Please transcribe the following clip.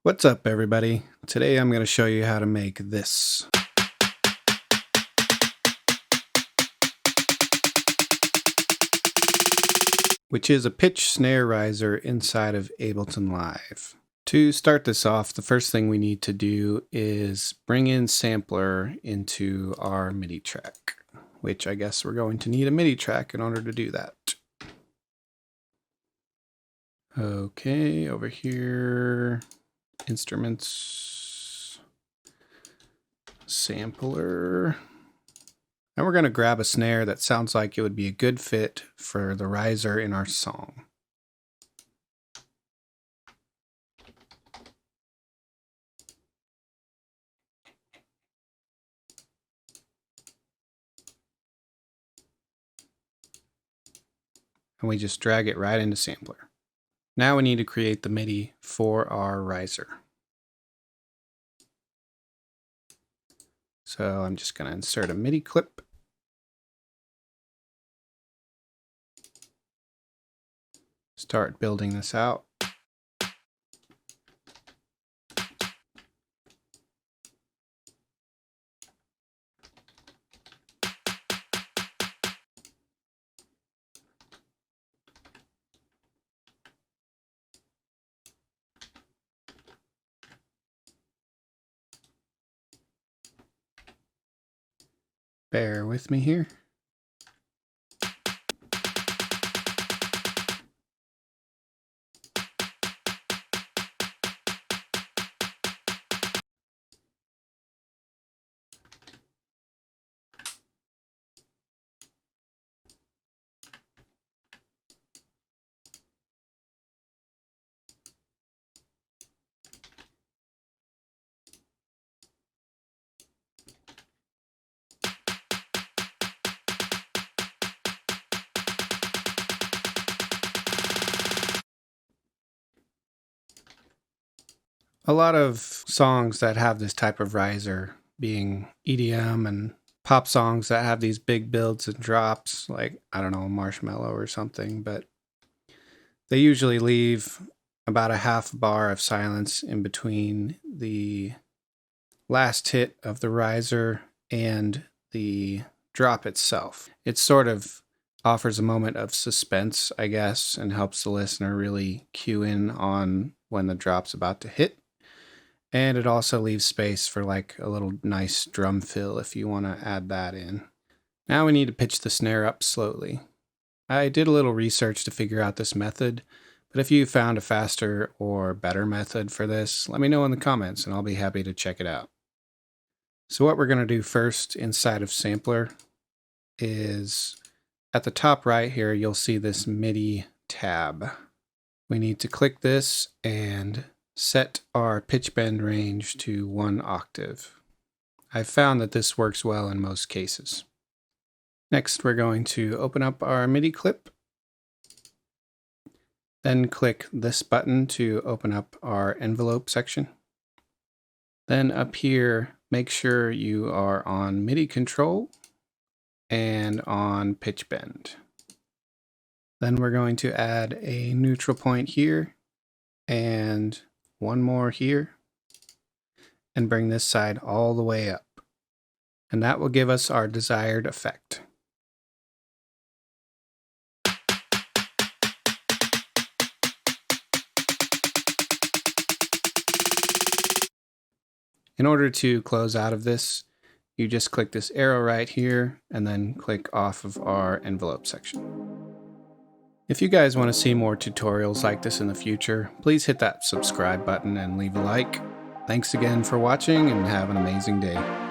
What's up, everybody? Today I'm going to show you how to make this. Which is a pitch snare riser inside of Ableton Live. To start this off, the first thing we need to do is bring in sampler into our MIDI track, which I guess we're going to need a MIDI track in order to do that. Okay, over here, instruments, sampler. And we're going to grab a snare that sounds like it would be a good fit for the riser in our song. And we just drag it right into sampler. Now we need to create the MIDI for our riser. So I'm just going to insert a MIDI clip. Start building this out. Bear with me here. A lot of songs that have this type of riser, being EDM and pop songs that have these big builds and drops, like, I don't know, Marshmallow or something, but they usually leave about a half bar of silence in between the last hit of the riser and the drop itself. It sort of offers a moment of suspense, I guess, and helps the listener really cue in on when the drop's about to hit. And it also leaves space for like a little nice drum fill if you want to add that in. Now we need to pitch the snare up slowly. I did a little research to figure out this method, but if you found a faster or better method for this, let me know in the comments and I'll be happy to check it out. So what we're going to do first inside of sampler is at the top right here, you'll see this MIDI tab. We need to click this and set our pitch bend range to 1 octave. I've found that this works well in most cases. Next, we're going to open up our MIDI clip, then click this button to open up our envelope section. Then up here, make sure you are on MIDI control and on pitch bend. Then we're going to add a neutral point here and one more here, and bring this side all the way up. And that will give us our desired effect. In order to close out of this, you just click this arrow right here and then click off of our envelope section. If you guys want to see more tutorials like this in the future, please hit that subscribe button and leave a like. Thanks again for watching and have an amazing day.